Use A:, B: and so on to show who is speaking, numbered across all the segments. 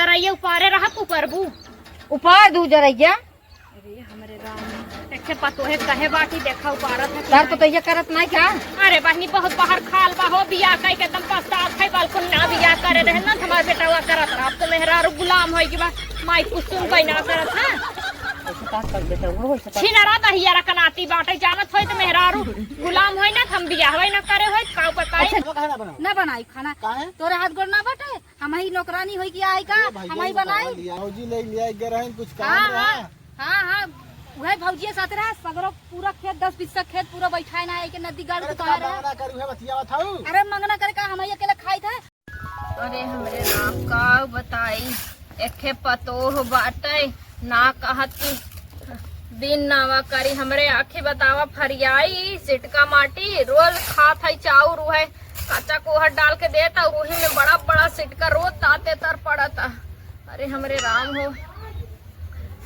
A: जराइए उपारे रहा पुकरबू
B: उपार दू जरैया।
A: अरे हमरे राम देखे पतोहे कहे बाटी देखा उपारत है
B: तार तो तैया करत नहीं क्या?
A: अरे बहनी बहुत बाहर खाल बाहो बिया कई के एकदम पछताव है बालकुन ना बिया करे रहे ना हमार बेटा करत रहा। अब तो मेहरारू गुलाम होई कि बा माई कुसुम पैना करत है
B: ऐसे बात कर देते हो वैसे
A: छिनरा दहिया कनाती बाटे जानत होई तो मेहरारू गुलाम होई ना हम बिया होई ना करे होई काऊ बताई
B: ना बनाई खाना तोरे हाथ गोड़ ना बटे हम ही नौकरानी होई कि आई का हम ही बनाई
C: भौजी ले लिया गरहन कुछ काम
B: हाँ
C: रहा।
B: हाँ हाँ वह भौजी साथ रहा सगरो पूरा खेत 10-20 खेत पूरा बैठाए ना है कि नदी गाड़ के तो है
C: मंगना करू है बतिया बताऊ।
B: अरे मंगना करे का हम ही अकेले खाई थे।
A: अरे हमरे राम का बताई एके पतोह बाटे ना कहत की दिन नावा करी हमरे आखी बतावा फरियाई सिटका माटी रोज खात है चाउर है कच्चा कोहर डाल के देता और वही में बड़ा बड़ा सिटका रोज ताते तर पड़ता। अरे हमरे राम हो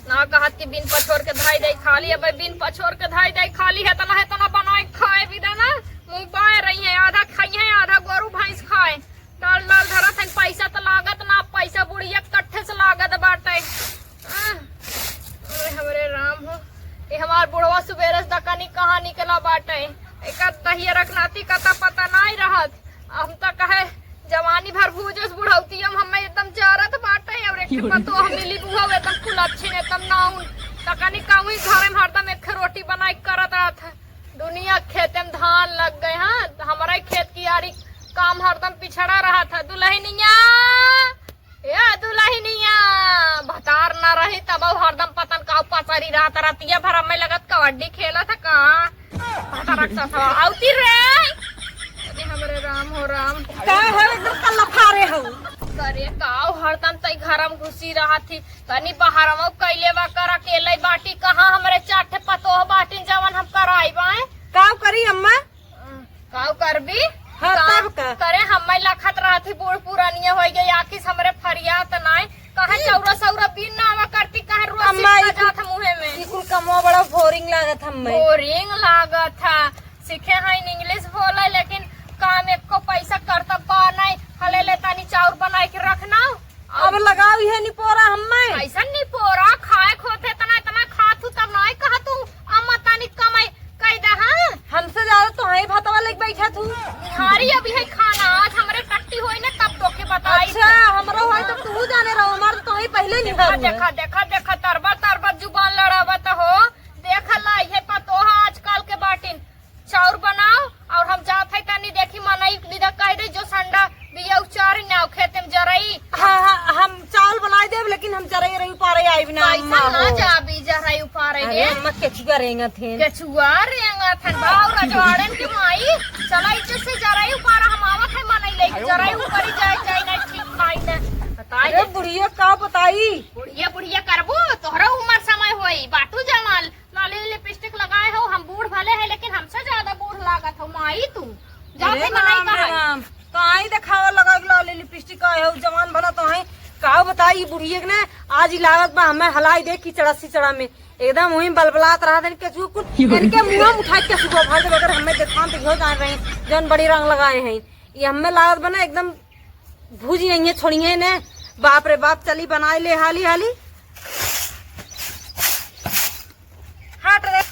A: ना कहत की बिन पछोर के धाई दे खाली अब बिन पछोर के धाई दे खाली है तना बनाए खाए भी देना मुंह बाय रही है आधा खाई है आधा गोरू भैंस खाए डाल डाल धरत है पैसा तो लागत ना पैसा बुढ़िया कट्ठे से लागत बाटे। अरे हमरे राम हो ये हमार बुढ़वा सुबेरे दकानी कहाँ निकला बाटे एक दहिया रखनाती का पता नहीं रहत हम तो कहे जवानी भर भूजस बुढ़ौती हम एकदम जारत बाटे और एक पतो हम मिली बुआ एकदम कुल अच्छी एकदम नाउन तकानी काऊ घर में हरदम एक रोटी बनाई करत रहत दुनिया खेते में धान लग गए। हाँ हमारा खेत की यारी काम हरदम पिछड़ा रहा था। दुल्हनिया या दुल्हनिया भतार ना रही तब हरदम पतन का पचारी रात रातिया भर में लगत कबड्डी खेला था का रखता था आउती रे। अरे हमरे राम हो राम
B: का हो एकदम कल्लफारे हो
A: करे काओ हरदम तई घर में घुसी रहा थी तनी बाहर में कैले बा कर अकेले बाटी कहाँ हमरे चाटे पतोह बाटी जवन हम कराई बाए
B: काव करी अम्मा
A: काओ करबी
B: हाँ, तब का
A: करे हम लखत रहा थी बूढ़ पुरानिया हो गई आखिस हमरे फरियात नाई कहे चौरा सौरा बिन नावा करती कहे रोज जात मुहे में
B: स्कूल का मुंह बड़ा बोरिंग लागत हमें
A: बोरिंग लागत था सीखे हैं इंग्लिश बोले लेकिन काम एक को पैसा करता पा नहीं हले ले तानी चाउर बनाए के रखना
B: अब लगाव है नहीं पोरा हमें
A: ऐसा नहीं पोरा खाए खोते तना इतना खातू तब नहीं कहा तू अम्मा तानी कमाई कह दे। हाँ
B: हमसे ज्यादा तो है भातवा लेके बैठा तू
A: हारी अभी है खाना आज हमरे टट्टी होई ना तब तो के बताई।
B: अच्छा हमरा होई तो तू जाने रहो हमार तो ही पहले नहीं
A: देखा देखा देखा देखा तरबा तरबा जुबान लड़ावत हो देख ला ये पतो आजकल के बाटिन चाउर बनाओ और हम जात है तनी देखी मनाई लीदा कह दे जो संडा बिया उचारी ना खेते में जरई।
B: हाँ हाँ हम चावल बनाए देव लेकिन हम चरई रही पारे आई बिना
A: पैसा ना जा बी जरई उपारे
B: अरे
A: गे
B: अम्मा केचुआ रहेंगे थे
A: केचुआ रेंगा थन बाव रजवाड़न के माई चला इज्जत से जरई उपारा हम आवत है मनाई ले जरई ऊपरी जाए जाए ना ठीक खाई ना बताई।
B: अरे बुढ़िया का बताई
A: बुढ़िया बुढ़िया करबो तोहरा उम्र समय होई बाटू जमाल लाले लिपस्टिक लगाए हो हम बूढ़ भले है लेकिन हमसे ज्यादा बूढ़ लागत हो माई तू जाते मनाई का
B: तो आई देखावा लगा लाले लिपस्टिक आए हो जवान बना तो है का बताई बुढ़िया ने आज ही लागत बा हमें हलाई दे की चढ़ा सी चढ़ा में एकदम वही बलबलात रहा था केचुआ कुछ इनके मुंह उठा के सुबह भाग अगर हमें देखान तो जान रहे जौन बड़ी रंग लगाए हैं ये हमें लागत बना एकदम भूजी नहीं है छोड़िए ने बाप रे बाप चली बनाए ले हाली हाली हट रे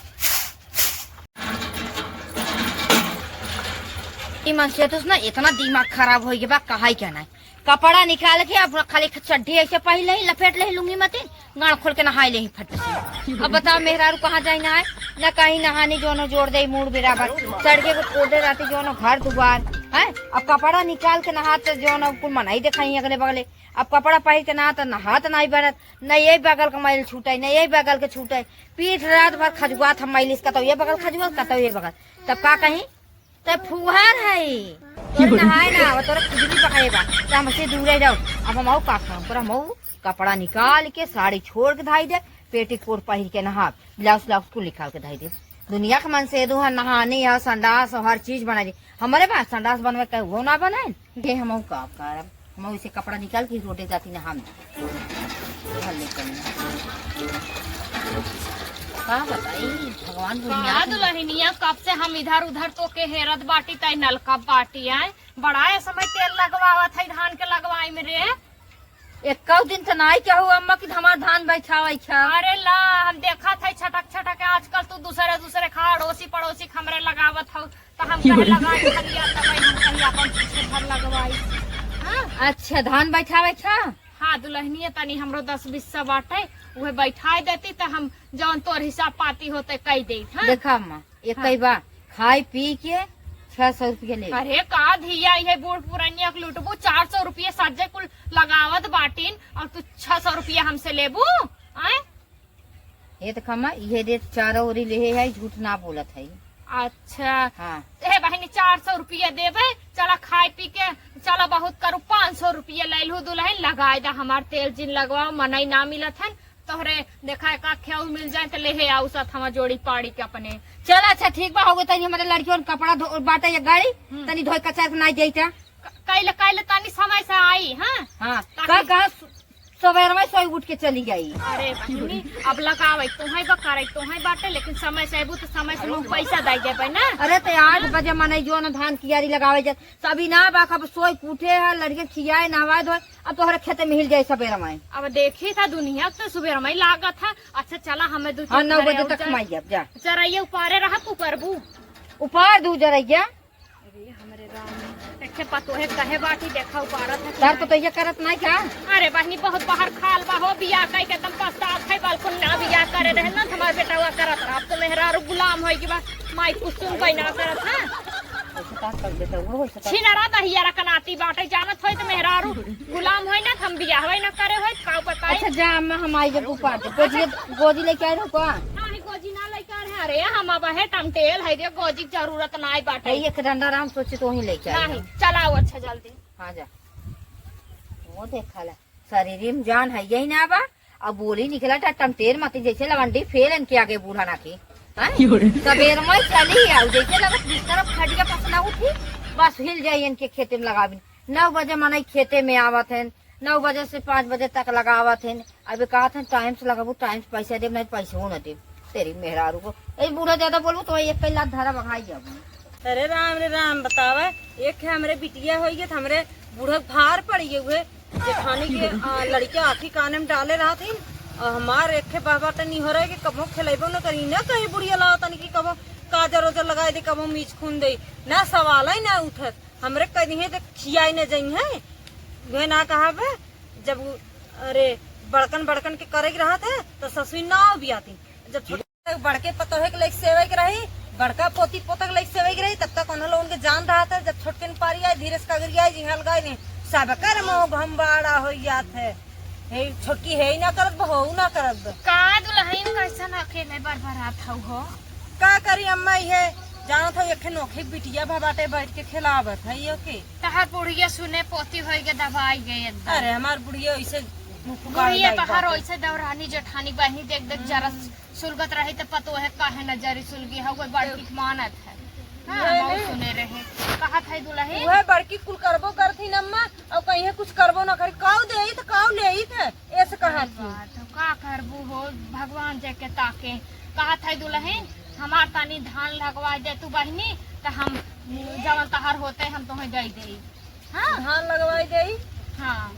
B: तो ना इतना दिमाग खराब हो गया कहा क्या ना कपड़ा निकाल के अब खाली चड्ढी ऐसे पहले ही लपेट ले लूंगी मत गाड़ खोल के नहाए ले फट से। अब बताओ मेहरारू कहाँ जाए नहाए न कहीं नहाने जो न जोड़ दे मूड बराबर सड़के को कोडे रहते जो न घर दुआर है। अब कपड़ा निकाल के नहाते जो न कुल मनाई दिखाई अगले बगले अब कपड़ा पहन के नहा तो नहात नहीं बरत न यही बगल का मैल छूटे न यही बगल के छूटे पीठ रात भर खजुआ था मैल कतो ये बगल खजुआ कतो ये बगल तब का कहीं तब फुहार है तो नहाए ना वो तोरा खुजली पकाएगा तो हमसे दूर रह जाओ। अब हम का पूरा मऊ कपड़ा निकाल के साड़ी छोड़ के धाई दे पेटीकोट पहन के नहा ब्लाउज ब्लाउज को निकाल के धाई दे दुनिया के मन से दो नहाने या संडास हर चीज बना दे हमारे पास संडास बनवे के वो ना बनाए ये हम का करब हम इसे कपड़ा निकाल के रोटे जाती नहा का बताई भगवान दुल्हनिया कब से हम इधर उधर तो के हेरत बाटी तय नलका बाटी आए बड़ा समय तेल लगवावत है धान के लगवाई में रे एक दिन तो नहीं क्या हुआ अम्मा की हमार धान बैठावे छा।
A: अरे ला हम देखा था छटक छटक आजकल तू दूसरे दूसरे खा अड़ोसी पड़ोसी हमरे लगावत हो तो हम कहे लगाई खलिया तब हम कहीं अपन पीछे घर लगवाई। हाँ
B: अच्छा धान बैठावे छा।
A: हाँ दुल्हनिया तनी हमरो 10-20 सा बाटे वह बैठाई देती तो हम जौन तोर हिसाब पाती होते कही दे। हाँ?
B: देखा अम्मा एक कई बार खाई पी के 600 रुपये ले।
A: अरे का धिया है बूढ़ पुरानिया के लुटबू 400 रुपये सज्जे कुल लगावत बाटीन और तू 600 रुपया हमसे लेबू। आए
B: ये तो खमा ये दे चारों ओरी ले है झूठ ना बोलत है।
A: अच्छा
B: हाँ
A: हे बहनी 400 रुपया देवे चला खाए पी के चला बहुत करू 500 रुपया ले लू दुल्हन लगाए दा हमार तेल जिन लगवाओ मनई ना मिलत है तोहरे देखा का ख्याल मिल जाए तो ले आओ साथ हमार जोड़ी पाड़ी के अपने।
B: चल अच्छा ठीक बा हो गए तनी हमारे लड़कियों कपड़ा बाटे या गाड़ी तनी धोई कचार नहीं जाइता
A: कैले तनी समय से आई। हाँ
B: हाँ का सवेर में सोई उठ के चली गई।
A: अरे बहनी अब लगावे तुम्हें बकारे तुम्हें बाटे लेकिन समय से आबू तो समय से लोग पैसा दे देबे ना।
B: अरे तो 8 बजे मने जो न धान कियारी लगावे जा सभी ना बा कब सोई उठे है लड़के खियाए नहवाए धोए अब तोहरे खेते में हिल जाए सवेर में।
A: अब देखी था दुनिया तो सुबह में लागत है। अच्छा चला हमें
B: 9 बजे तक कमाई जा
A: चराइए उपारे रहा पुकरबू
B: ऊपर दू जरैया।
A: अरे हमरे राम देखे पतो है कहे बाटी देखा उपारत है
B: सर तो ये करत नहीं क्या।
A: अरे बहनी बहुत बाहर खाल बा हो बिया कई के एकदम पछतात है बालकुन ना बिया करे रहे ना हमार बेटा हुआ करत रहा अब तो मेहरारू गुलाम होई की बा माई कुछ सुन पाई ना करत है। छिनरा दहिया कनाती बाटे जानत होई तो मेहरारू गुलाम होई ना हम बिया होई ना करे होई का बताई।
B: अच्छा जा हम आई जब ऊपर गोदी लेके आए हो का
A: नहीं गोजी ना लेकर है। अरे हम अब है टमटेल है रे गोजी की जरूरत ना बाटे
B: एक डंडा राम सोचे तो ही लेके आए।
A: नहीं चलाओ अच्छा जल्दी।
B: हाँ जा वो देखा ला शरीर में जान है यही ना बा अब बोली निकला था टमटेर मत जैसे लवंडी फेल इनके आगे बूढ़ा ना की सवेर में चली आओ जैसे लगत बिस्तर खटिया पसना उठी बस हिल जाये इनके खेते में लगावी। 9 बजे मना खेते में आवत है 9 बजे से 5 बजे तक लगावत है। अभी कहा था टाइम से लगाबू टाइम से पैसा दे नहीं पैसे हो न दे तेरी मेहरारू को ये बूढ़ा ज्यादा बोलू तो एक कई लाख धारा बघाई जाबू।
D: अरे राम बतावे एक है हमरे बिटिया हो गए हमरे बूढ़ा भार पड़ी हुए जेठानी के लड़के आखी काने में डाले रहा थी और हमार एक बाबा नहीं हो रहा है कि कबो खिलेबो न करी ना कहीं बुढ़िया लाओ तनी की कबो काजर उजर लगाए दे कबो मीच खून दे ना सवाल ही ना उठत हमरे कहीं है तो खियाई न जाई है वे ना कहा बे जब अरे बड़कन के करे रहा थे तो ससुई ना भी आती जब बड़के पतोहे के लेके सेवे के रही बड़का पोती पोतक लेके सेवे के रही तब तक उन्होंने उनके जान रहा था जब छोटकन पारी आई धीरे से कगरी आई जिंगल गए नहीं सब कर मोह घमबाड़ा हो जात है छोटकी है ही ना करत बहू ना करत
A: का दुल्हन कैसा ना अकेले बरबरात हो
D: का करी अम्मा है जाना था एक नोखे बिटिया बाटे बैठ के खिलावत है ये के
A: तहार बुढ़िया सुने पोती होई के दवाई गए एकदम।
D: अरे हमार बुढ़िया ऐसे
A: बुढ़िया तहार ऐसे दौरानी जेठानी बहनी देख देख जरा सुलगत रही तो पतो है काहे नजरी सुलगी है वो बड़की मानत है। हाँ, बहुत सुने रहे कहा था दुल्हन
D: वह बड़की कुल करबो करथी अम्मा और कहीं कुछ करबो ना करी काऊ दे तो काऊ ले थे ऐसे कहा थी
A: तो का करबू हो भगवान जे के ताके कहा था दुल्हन हमार तानी धान लगवा दे तू बहनी तो हम जवन तहार होते हम तुम्हें दे दे। हाँ
D: धान लगवाई दे।
A: हाँ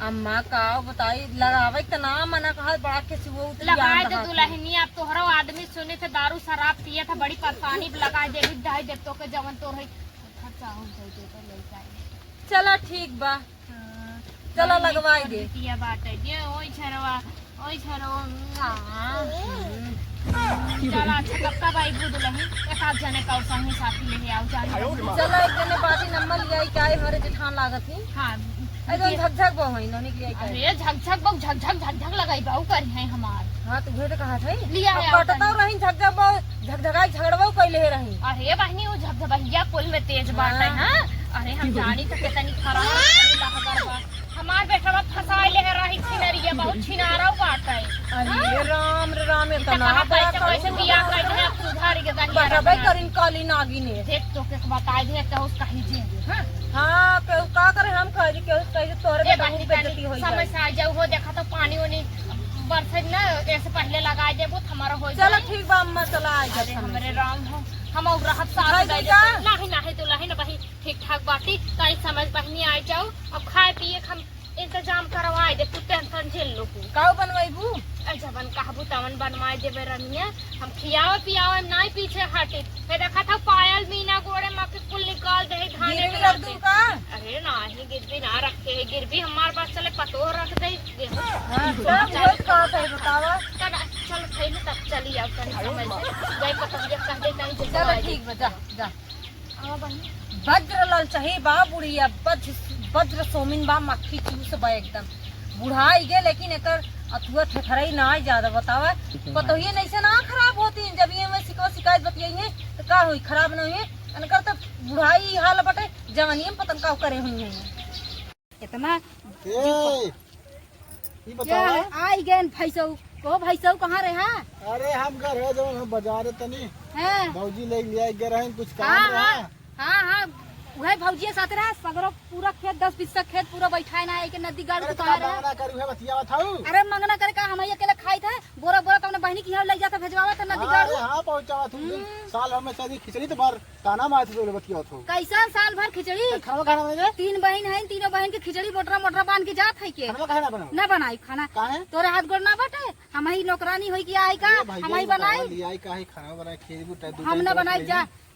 D: अम्मा का बताई लगावे तो ना मना कहा बड़ा के वो
A: लगाए दे दुल्हनी अब तोहरा आदमी सुने थे दारू शराब पिया था बड़ी परेशानी लगाए दे ढाई दे तो के जवन तोर
D: चला ठीक बा चला लगवाई दे
A: पिया बाटे जे ओई छरवा चला अच्छा कब कब आई दुल्हन एक आध जने का संगी साथी लेके आओ जाने
D: चला एक जने बाटी नंबर ले आई काय हमारे जेठान लागत थी।
A: हाँ
D: एकदम झकझक बो है नोनी के आई
A: अरे झकझक लगाई बाऊ करी है हमार।
D: हाँ तो घे तो कहा था
A: लिया
D: बटता रही झकझक बो झकझकाई झगड़बो कैले रही।
A: अरे बहनी वो झकझकिया पुल में तेज बात है। हाँ अरे हम जानी तो कितनी खराब हमार बेटा फंसाए ले रही छिनरिया बहुत छिनारा बात है।
D: अरे राम इतना
A: कैसे बिया कर अब सुधार के
D: बटबे करिन काली नागी ने
A: देख तो के बता दे तो उसका ही जे।
D: हां का करे हम कह के कह तोरे बहनी बेइज्जती होई
A: समय से आ जाओ हो देखा तो पानी ओनी बरसे ना ऐसे पहले लगा दे वो हमारा हो जाए।
D: चलो ठीक बा अम्मा चला आ जा
A: हमरे राम हो हम और राहत साथ नहीं तो लही ना भाई ठीक ठाक बाटी कहीं समझ बहनी आ जाओ अब खाए पिए हम इंतजाम करवाए दे, तू टेंशन झेल लो तू।
D: काऊ बनवाइबू?
A: जबन कहबू तवन बनवाए देबे रनिया, हम खियावे पियावे नहीं पीछे हटे। फिर देखा था पायल मीना गोड़े में के कुल निकाल दे धाने
D: गिरवी
A: के
D: रख दूं का?
A: अरे नहीं गिरवी ना रखे है, गिरवी हमारे पास चले पतो रख दे।
D: हां सब बहुत कहत है बतावा।
A: चल खैली तब चली आओ तनी समय से जाई पतंगिया कह दे नहीं जे।
D: चलो ठीक बा, जा जा।
A: हां बहन
D: वज्र लल चाहे बा बुढ़िया, वज्र सोमिन बा मक्खी चूस बा एकदम बुढ़ाई गे, लेकिन एकर अथुआ थेथरई ना ज्यादा बतावा। पतोहिए नहीं से ना खराब होती जब ये में शिकायत बतियाई तो का हुई खराब नहीं है अनकर तो बुढ़ाई हाल बटे जवानी में पतन का करे हुई है इतना
C: ये बताओ।
B: आई गए भैसौ को भैसौ कहाँ रहे हैं?
C: अरे हम घर है जो बाजार तनी
B: हैं?
C: भौजी ले लिया गए रहे कुछ काम
B: हाँ
C: रहा।
B: हाँ हाँ हाँ वह भौजी साथ रहा सगरो पूरा खेत 10-20 खेत पूरा बैठाए ना है कि नदी गाड़
C: अरे
B: के
C: तो
B: रहा।
C: बना करू है बतिया बताऊ।
B: अरे मंगना करे का हम अकेले खाई थे बोरा बोरा तो अपने बहनी की यहाँ ले जाता भेजवावा था नदी गाड़।
C: अरे हाँ पहुंचावा तू साल हमें शादी खिचड़ी तो बार ताना मार तो बतिया तू।
B: कैसा साल भर खिचड़ी
C: खाना खाना में
B: 3 बहन है, तीनों बहन की खिचड़ी मोटरा मोटरा बांध के जात है के
C: खाना खाना बनाओ
B: न बनाई खाना
C: काहे?
B: तोरे हाथ गोड़ ना बटे हम ही नौकरानी होई कि आई का हम ही बनाई
C: लिया काहे खाना बनाए खेबू टाइप
B: हम न बनाई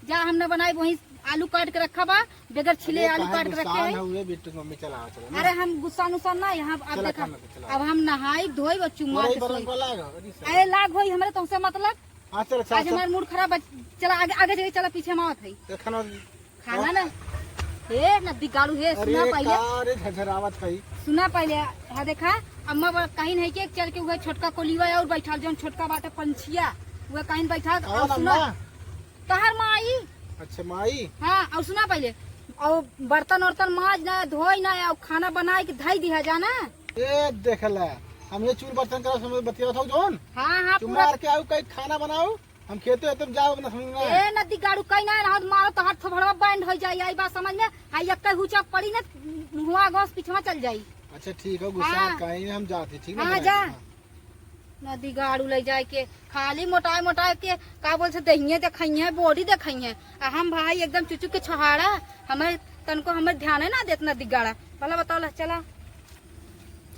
B: जा हम न बनाई वही आलू काट के रखा बा बगैर छिले आलू काट के रखे है।
C: हुए बिट्टू मम्मी चला चला।
B: अरे हम गुस्सा नुस्सा ना यहाँ अब
C: चला
B: देखा
C: खाना पे चला।
B: अब हम नहाई धोई और चुम्मा
C: मोरई
B: के
C: बरन
B: सोई।
C: को लागा अरे सर।
B: अरे लाग होई हमरे तुमसे मतलब
C: हां चल
B: आज हमारा मूड खराब है। चला आगे आगे चले चला पीछे मावत है
C: तो खाना
B: खाना ना हे नदी गाड़ू हे सुना
C: अरे
B: पहले
C: अरे झझरावत कई
B: सुना पहले हा देखा अम्मा कहीं नहीं के चल के वह छोटका कोलीवा और बैठा जो छोटका बाटे पंछिया वह कहीं बैठा और
C: कौन
B: सुना
C: अम्मा?
B: तहर माँ आई।
C: अच्छा माई
B: हाँ और सुना पहले और बर्तन वर्तन माज ना धोई ना और खाना बनाए के धई दिया जाना।
C: ए देखला हम ये चूल बर्तन करो समय बतिया था जोन
B: हाँ हाँ
C: तुम
B: पूरा
C: मार के आओ कहीं खाना बनाओ हम खेते तुम जाओ अपना समझना।
B: ए नदी गाड़ू कहीं ना रहत मारो तो हाथ थोड़ा बैंड हो जाई आई बात समझ में हाई एक हुचा पड़ी ना हुआ गस पीछे चल जाई।
C: अच्छा ठीक है गुस्सा
B: हाँ।
C: कहीं हम जाते ठीक
B: हाँ,
C: ना
B: जा। नदी गाड़ू ले जाए के खाली मोटाए मोटाए के का बोल से दहिए देखइए बॉडी देखइए हम भाई एकदम चुचू के छोहाड़ा हमें तनको हमें ध्यान है ना देत नदी गाड़ा भला बताओ चला